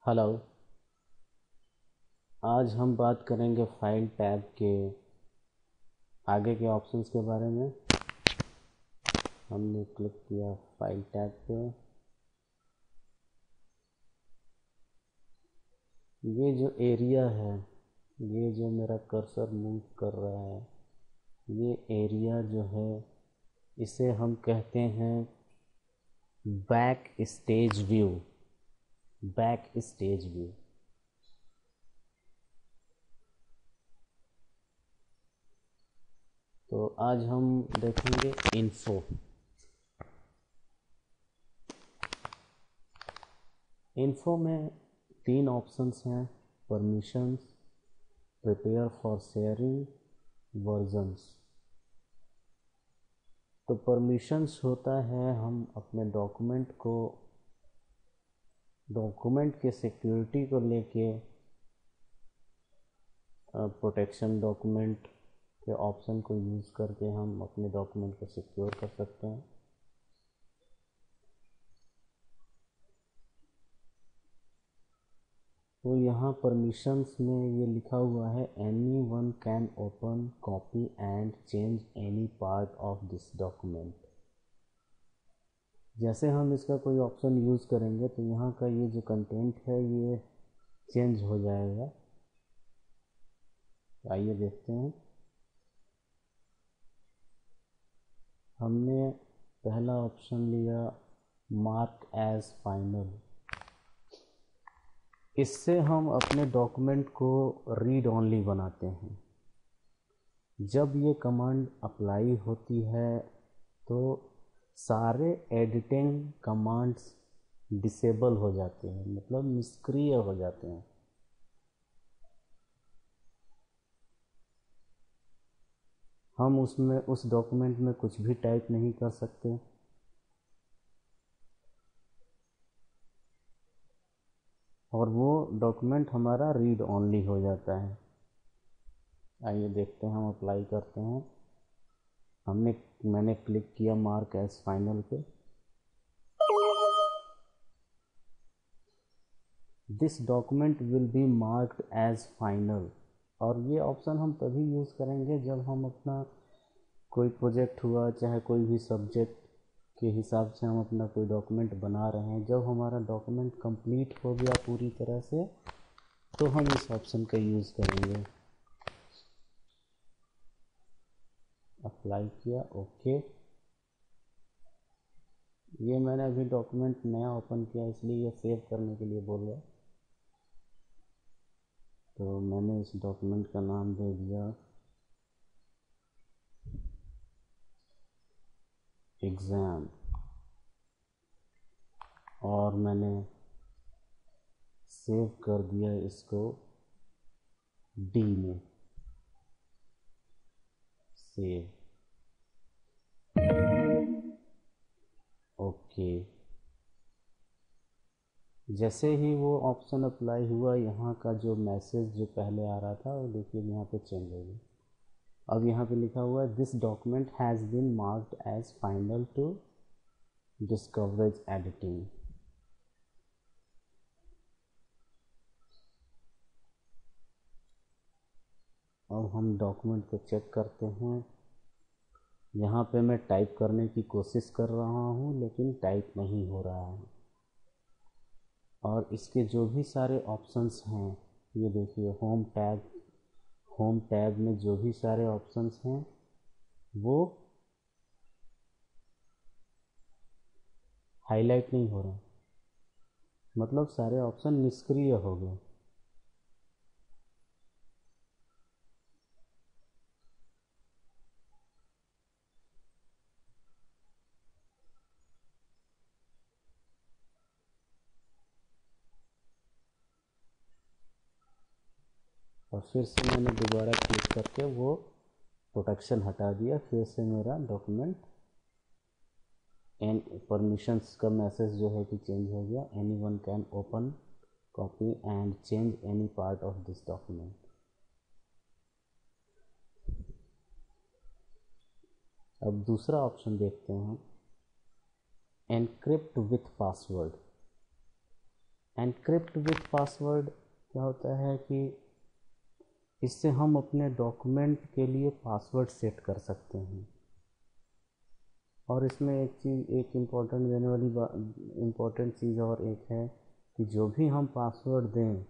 Hello. आज हम बात करेंगे फाइल टैब के आगे के ऑप्शंस के बारे में। हमने क्लिक किया फाइल टैब पे। ये जो एरिया है, ये जो मेरा कर्सर मूव कर रहा है, ये एरिया जो है इसे हम कहते हैं back stage view. Back stage view. तो आज हम देखेंगे इन्फो। इन्फो में 3 ऑप्शंस हैं: permissions, prepare for sharing, versions. तो परमिशंस होता है हम अपने डॉक्यूमेंट के सिक्योरिटी को लेके प्रोटेक्शन डॉक्यूमेंट के ऑप्शन को यूज़ करके हम अपने डॉक्यूमेंट को सिक्योर कर सकते हैं। तो यहाँ परमिशंस में ये लिखा हुआ है any one can open, copy and change any part of this document. जैसे हम इसका कोई ऑप्शन यूज़ करेंगे तो यहाँ का ये जो कंटेंट है ये चेंज हो जाएगा। आइए देखते हैं। हमने पहला ऑप्शन लिया मार्क एज फाइनल। इससे हम अपने डॉक्यूमेंट को रीड ओनली बनाते हैं। जब ये कमांड अप्लाई होती है तो सारे एडिटिंग कमांड्स डिसेबल हो जाते हैं, मतलब निष्क्रिय हो जाते हैं। हम उसमें उस डॉक्यूमेंट में कुछ भी टाइप नहीं कर सकते। और वो डॉक्यूमेंट हमारा रीड ओनली हो जाता है। आइए देखते हैं, हम अप्लाई करते हैं। मैंने क्लिक किया मार्क एज फाइनल पे। This document will be marked as final. और ये ऑप्शन हम तभी यूज़ करेंगे जब हम अपना कोई प्रोजेक्ट हुआ, चाहे कोई भी सब्जेक्ट के हिसाब से हम अपना कोई डॉक्यूमेंट बना रहे हैं, जब हमारा डॉक्यूमेंट कंप्लीट हो गया पूरी तरह से तो हम इस ऑप्शन का यूज़ करेंगे। अप्लाई किया, ओके। ये मैंने अभी डॉक्यूमेंट नया ओपन किया इसलिए ये सेव करने के लिए बोल रहा है। तो मैंने इस डॉक्यूमेंट का नाम दे दिया एग्ज़ाम, और मैंने सेव कर दिया इसको डी में। Save, okay. जैसे ही वो ऑप्शन अप्लाई हुआ, यहाँ का जो मैसेज जो पहले आ रहा था वो देखिए यहाँ पे चेंज हो गया। अब यहाँ पे लिखा हुआ है this document has been marked as final to discourage editing. अब हम डॉक्यूमेंट को चेक करते हैं। यहाँ पे मैं टाइप करने की कोशिश कर रहा हूँ लेकिन टाइप नहीं हो रहा है। और इसके जो भी सारे ऑप्शंस हैं, ये देखिए होम टैब में जो भी सारे ऑप्शंस हैं वो हाईलाइट नहीं हो रहे, मतलब सारे ऑप्शन निष्क्रिय हो गए। और फिर से मैंने दोबारा क्लिक करके वो प्रोटेक्शन हटा दिया। फिर से मेरा डॉक्यूमेंट एंड परमिशंस का मैसेज जो है कि चेंज हो गया। Any one can open, copy and change any part of this document. अब दूसरा ऑप्शन देखते हैं हम, encrypt with password. Encrypt with password क्या होता है कि इससे हम अपने डॉक्यूमेंट के लिए पासवर्ड सेट कर सकते हैं। और इसमें एक चीज़, एक इम्पोर्टेंट देने वाली इम्पोर्टेंट चीज़ और एक है कि जो भी हम पासवर्ड दें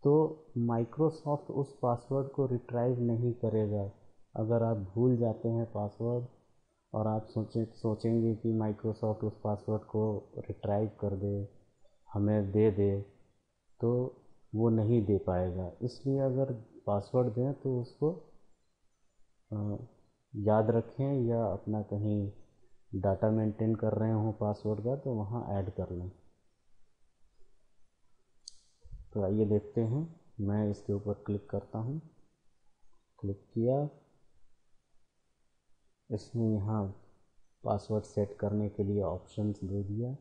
तो माइक्रोसॉफ्ट उस पासवर्ड को रिट्राइव नहीं करेगा। अगर आप भूल जाते हैं पासवर्ड और आप सोचेंगे कि माइक्रोसॉफ्ट उस पासवर्ड को रिट्राइव कर दे, हमें दे दे, तो वो नहीं दे पाएगा। इसलिए अगर पासवर्ड दें तो उसको याद रखें, या अपना कहीं डाटा मेंटेन कर रहे हों पासवर्ड का तो वहाँ ऐड कर लें। तो आइए देखते हैं, मैं इसके ऊपर क्लिक करता हूँ। क्लिक किया, इसने यहाँ पासवर्ड सेट करने के लिए ऑप्शंस दे दिया।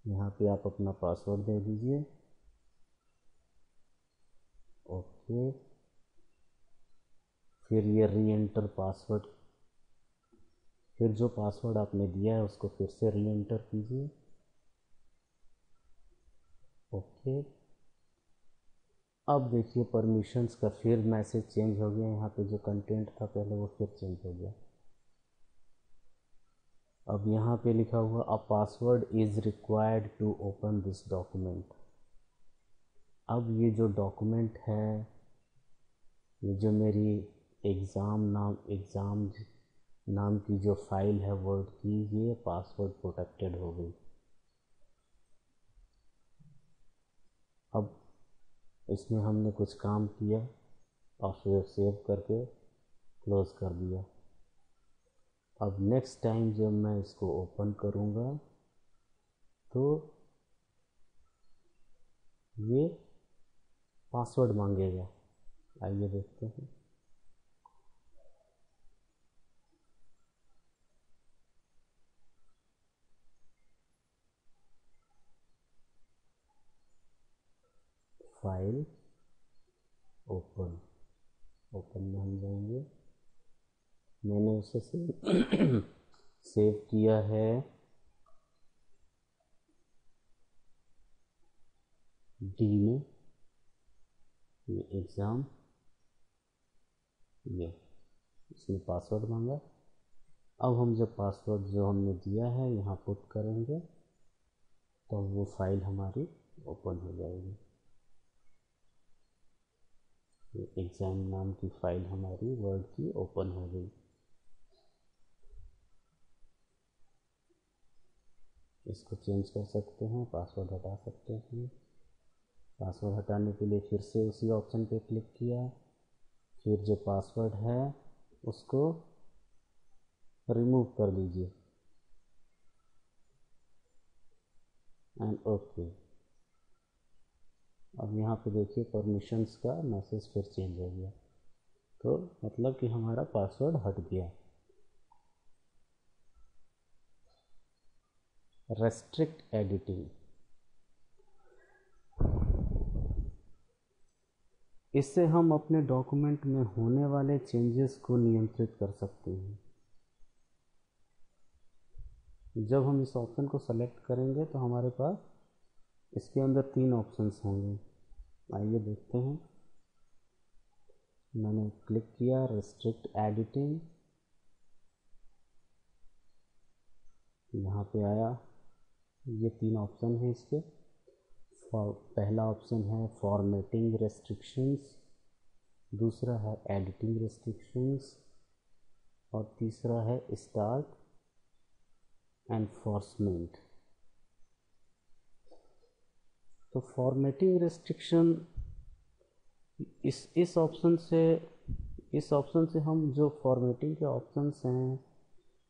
यहाँ पे आप अपना पासवर्ड दे दीजिए। ओके, फिर ये री एंटर पासवर्ड, फिर जो पासवर्ड आपने दिया है उसको फिर से री एंटर कीजिए। ओके, अब देखिए परमिशंस का फिर मैसेज चेंज हो गया। यहाँ पे जो कंटेंट था पहले वो फिर चेंज हो गया। अब यहाँ पे लिखा हुआ a password is required to open this document. अब ये जो डॉक्यूमेंट है, ये जो मेरी एग्ज़ाम नाम की जो फाइल है वर्ड की, ये पासवर्ड प्रोटेक्टेड हो गई। अब इसमें हमने कुछ काम किया और फिर सेव करके क्लोज़ कर दिया। अब नेक्स्ट टाइम जब मैं इसको ओपन करूँगा तो ये पासवर्ड मांगेगा। आइए देखते हैं। फाइल ओपन में हम जाएंगे। मैंने उसे सेव किया है डी में, ये एग्ज़ाम, ये इसमें पासवर्ड मांगा। अब हम जब पासवर्ड जो हमने दिया है यहाँ पुट करेंगे तो वो फाइल हमारी ओपन हो जाएगी। ये एग्ज़ाम नाम की फ़ाइल हमारी वर्ड की ओपन हो गई। इसको चेंज कर सकते हैं, पासवर्ड हटा सकते हैं। पासवर्ड हटाने के लिए फिर से उसी ऑप्शन पे क्लिक किया, फिर जो पासवर्ड है उसको रिमूव कर दीजिए एंड ओके। अब यहाँ पे देखिए परमिशंस का मैसेज फिर चेंज हो गया, तो मतलब कि हमारा पासवर्ड हट गया। रेस्ट्रिक्ट एडिटिंग, इससे हम अपने डॉक्यूमेंट में होने वाले चेंजेस को नियंत्रित कर सकते हैं। जब हम इस ऑप्शन को सेलेक्ट करेंगे तो हमारे पास इसके अंदर 3 ऑप्शंस होंगे। आइए देखते हैं। मैंने क्लिक किया रेस्ट्रिक्ट एडिटिंग, यहाँ पे आया, ये 3 ऑप्शन हैं इसके। पहला ऑप्शन है फॉर्मेटिंग रेस्ट्रिक्शंस, दूसरा है एडिटिंग रेस्ट्रिक्शंस और तीसरा है स्टार्ट एनफोर्समेंट। तो फॉर्मेटिंग रेस्ट्रिक्शन, इस ऑप्शन से हम जो फॉर्मेटिंग के ऑप्शंस हैं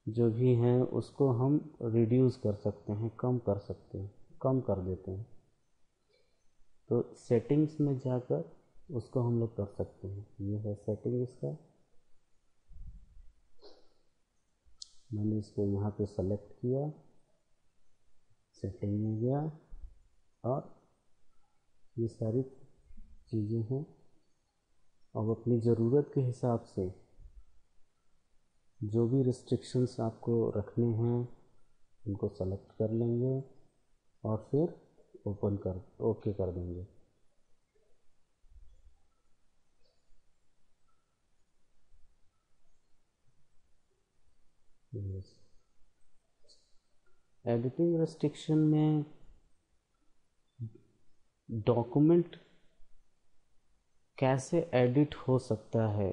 जो भी हैं उसको हम रिड्यूस कर सकते हैं, कम कर देते हैं। तो सेटिंग्स में जाकर उसको हम लोग कर सकते हैं। ये है सेटिंग इसका, मैंने इसको यहाँ पे सेलेक्ट किया, सेटिंग में गया और ये सारी चीज़ें हैं। अब अपनी ज़रूरत के हिसाब से जो भी रिस्ट्रिक्शंस आपको रखने हैं उनको सेलेक्ट कर लेंगे और फिर ओपन कर ओके कर देंगे। एडिटिंग रेस्ट्रिक्शन में डॉक्यूमेंट कैसे एडिट हो सकता है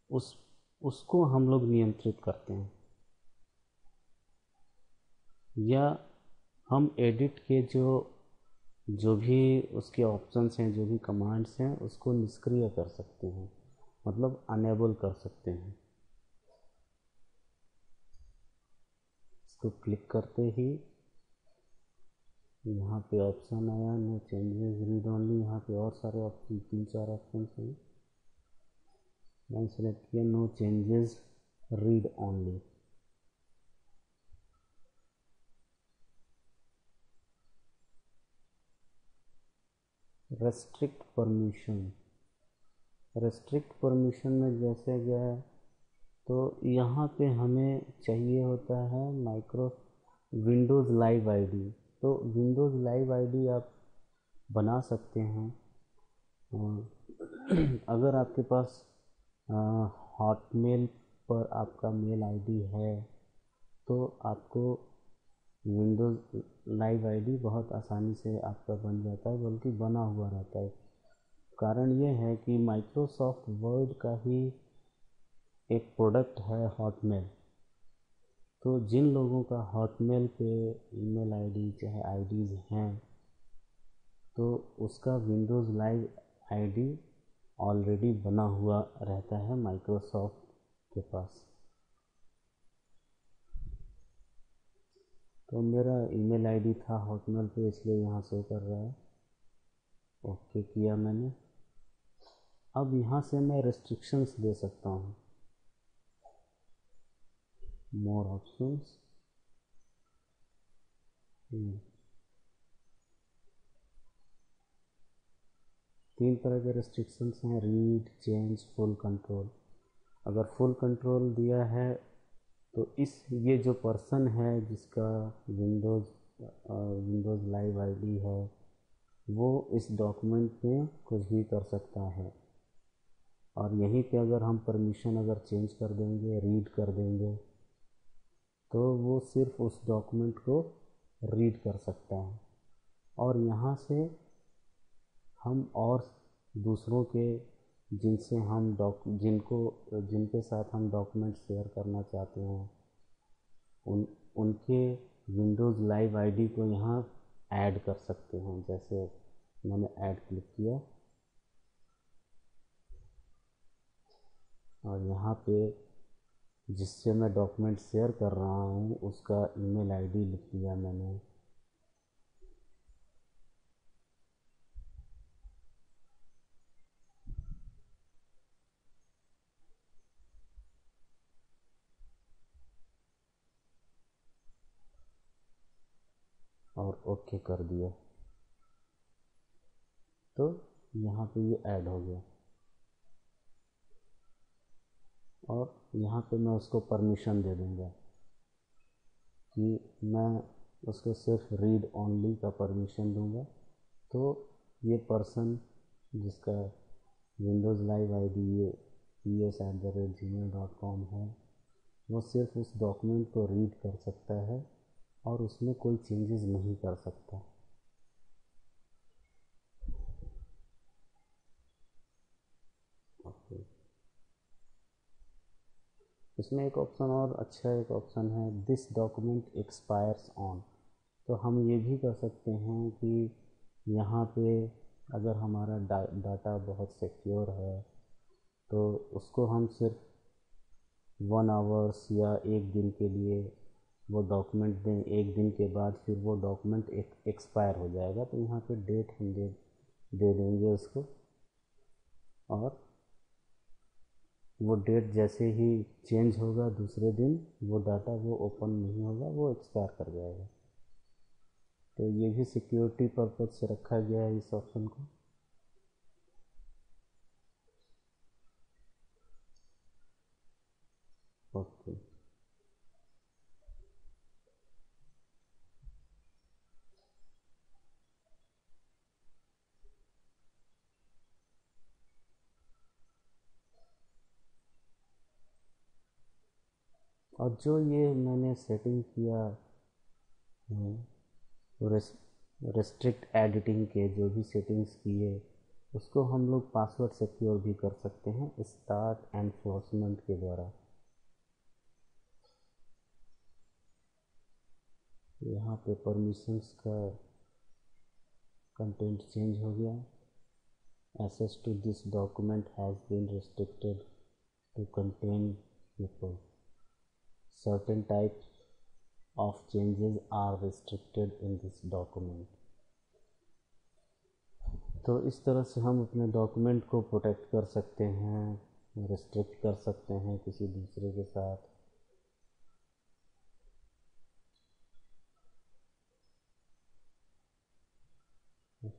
उस उसको हम लोग नियंत्रित करते हैं, या हम एडिट के जो भी उसके ऑप्शंस हैं, जो भी कमांड्स हैं, उसको निष्क्रिय कर सकते हैं, मतलब अनेबल कर सकते हैं। इसको क्लिक करते ही यहाँ पे ऑप्शन आया नो चेंजेस रीड ओनली। यहाँ पे और सारे ऑप्शन, 3-4 ऑप्शन हैं। मैंने सेलेक्ट किया no changes read only. Restrict permission, restrict permission में जैसे गया तो यहाँ पे हमें चाहिए होता है माइक्रो विंडोज़ लाइव आईडी। तो विंडोज़ लाइव आईडी आप बना सकते हैं। अगर आपके पास हॉटमेल पर आपका मेल आईडी है तो आपको विंडोज़ लाइव आईडी बहुत आसानी से आपका बन जाता है, बल्कि बना हुआ रहता है। कारण ये है कि माइक्रोसॉफ्ट वर्ड का ही एक प्रोडक्ट है हॉटमेल। तो जिन लोगों का हॉटमेल पे ईमेल आईडी चाहे आईडीज़ हैं, तो उसका विंडोज़ लाइव आईडी ऑलरेडी बना हुआ रहता है माइक्रोसॉफ्ट के पास। तो मेरा ईमेल आईडी था हॉटमेल पे, इसलिए यहाँ शो कर रहा है। ओके किया मैंने। अब यहाँ से मैं रेस्ट्रिक्शंस दे सकता हूँ, मोर ऑप्शंस। 3 तरह के रेस्ट्रिक्शंस हैं, रीड, चेंज, फुल कंट्रोल। अगर फुल कंट्रोल दिया है तो ये जो पर्सन है जिसका विंडोज़ लाइव आईडी है, वो इस डॉक्यूमेंट में कुछ भी कर सकता है। और यहीं पे अगर हम परमिशन अगर चेंज कर देंगे, रीड कर देंगे, तो वो सिर्फ उस डॉक्यूमेंट को रीड कर सकता है। और यहाँ से हम और दूसरों के जिनसे हम जिनके साथ हम डॉक्यूमेंट शेयर करना चाहते हैं, उनके विंडोज़ लाइव आईडी को यहाँ ऐड कर सकते हैं। जैसे मैंने ऐड क्लिक किया और यहाँ पे जिससे मैं डॉक्यूमेंट शेयर कर रहा हूँ उसका ईमेल आईडी लिख दिया मैंने। और ओके कर दिया, तो यहाँ पे ये ऐड हो गया। और यहाँ पे मैं उसको परमिशन दे दूँगा कि मैं उसको सिर्फ रीड ओनली का परमिशन दूँगा। तो ये पर्सन जिसका विंडोज़ लाइव आईडी ये ps@gmail.com है, वो सिर्फ उस डॉक्यूमेंट को रीड कर सकता है और उसमें कोई चेंजेस नहीं कर सकता। ओके, इसमें एक ऑप्शन और अच्छा एक ऑप्शन है, दिस डॉक्यूमेंट एक्सपायर्स ऑन। तो हम ये भी कर सकते हैं कि यहाँ पे अगर हमारा डाटा बहुत सिक्योर है तो उसको हम सिर्फ 1 आवर्स या 1 दिन के लिए वो डॉक्यूमेंट दें। 1 दिन के बाद फिर वो डॉक्यूमेंट एक्सपायर हो जाएगा, तो यहाँ पे डेट हम दे देंगे उसको। और वो डेट जैसे ही चेंज होगा दूसरे दिन वो डाटा वो ओपन नहीं होगा, वो एक्सपायर कर जाएगा। तो ये भी सिक्योरिटी पर्पज़ से रखा गया है इस ऑप्शन को। ओके, और जो ये मैंने सेटिंग किया रेस्ट्रिक्ट एडिटिंग के जो भी सेटिंग्स किए उसको हम लोग पासवर्ड सिक्योर भी कर सकते हैं स्टार्ट एनफोर्समेंट के द्वारा। यहाँ पे परमिशंस का कंटेंट चेंज हो गया। Access to this document has been restricted to contain people. Certain types of changes are restricted in this document. तो इस तरह से हम अपने डॉक्यूमेंट को प्रोटेक्ट कर सकते हैं, रिस्ट्रिक्ट कर सकते हैं किसी दूसरे के साथ।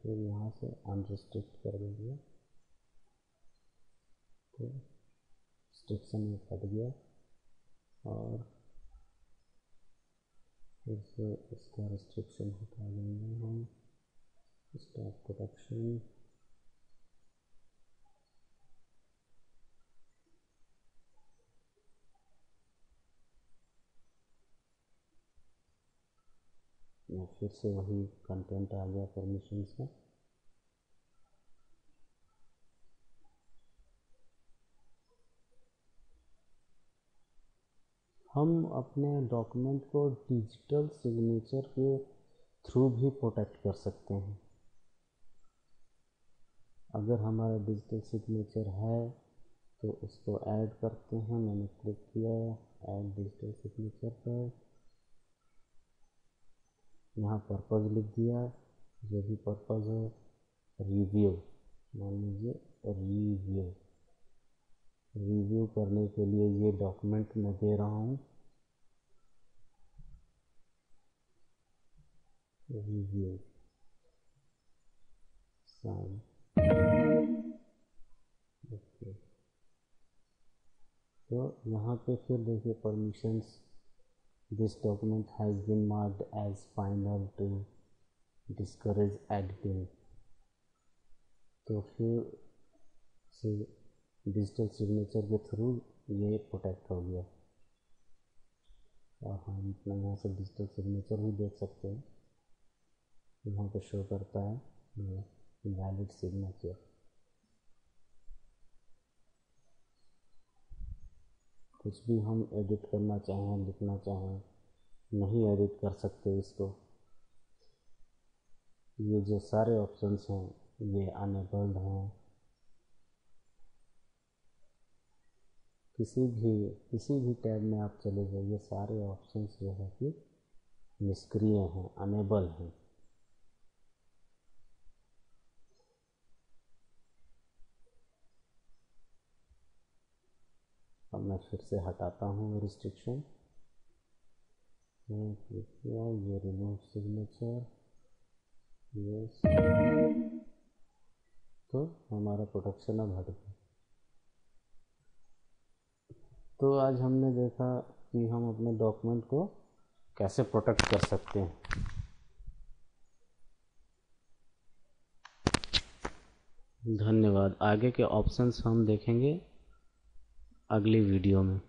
फिर यहाँ से अनरिस्ट्रिक्ट कर देंगे तो रिस्ट्रिक्शन में हट गया और फिर से इसका रिस्ट्रिक्शन हटा देंगे हम। स्टॉप प्रोटेक्शन फिर से वही कंटेंट आ गया परमिशंस का। हम अपने डॉक्यूमेंट को डिजिटल सिग्नेचर के थ्रू भी प्रोटेक्ट कर सकते हैं। अगर हमारा डिजिटल सिग्नेचर है तो उसको ऐड करते हैं। मैंने क्लिक किया ऐड डिजिटल सिग्नेचर पर, यहाँ पर्पज़ लिख दिया, जो भी पर्पज़ हो। रिव्यू मान लीजिए रिव्यू करने के लिए ये डॉक्यूमेंट मैं दे रहा हूँ। Review sign okay. तो यहाँ पे फिर देखिए permissions this document has been marked as final to discourage editing. तो फिर से डिजिटल सिग्नेचर के थ्रू ये प्रोटेक्ट हो गया। और हम अपना यहाँ से डिजिटल सिग्नेचर भी देख सकते हैं। यहाँ पे शो करता है वैलिड सिग्नेचर। कुछ भी हम एडिट करना चाहें, लिखना चाहें, नहीं एडिट कर सकते इसको। ये जो सारे ऑप्शंस हैं ये अनेबल्ड हैं। किसी भी टैब में आप चले जाइए, सारे ऑप्शंस जो है कि निष्क्रिय हैं, अनेबल हैं। अब मैं फिर से हटाता हूँ रिस्ट्रिक्शन। ये रिमूव सिग्नेचर, यस। तो हमारा प्रोटेक्शन अब हट गया। तो आज हमने देखा कि हम अपने डॉक्यूमेंट को कैसे प्रोटेक्ट कर सकते हैं। धन्यवाद। आगे के ऑप्शंस हम देखेंगे अगली वीडियो में।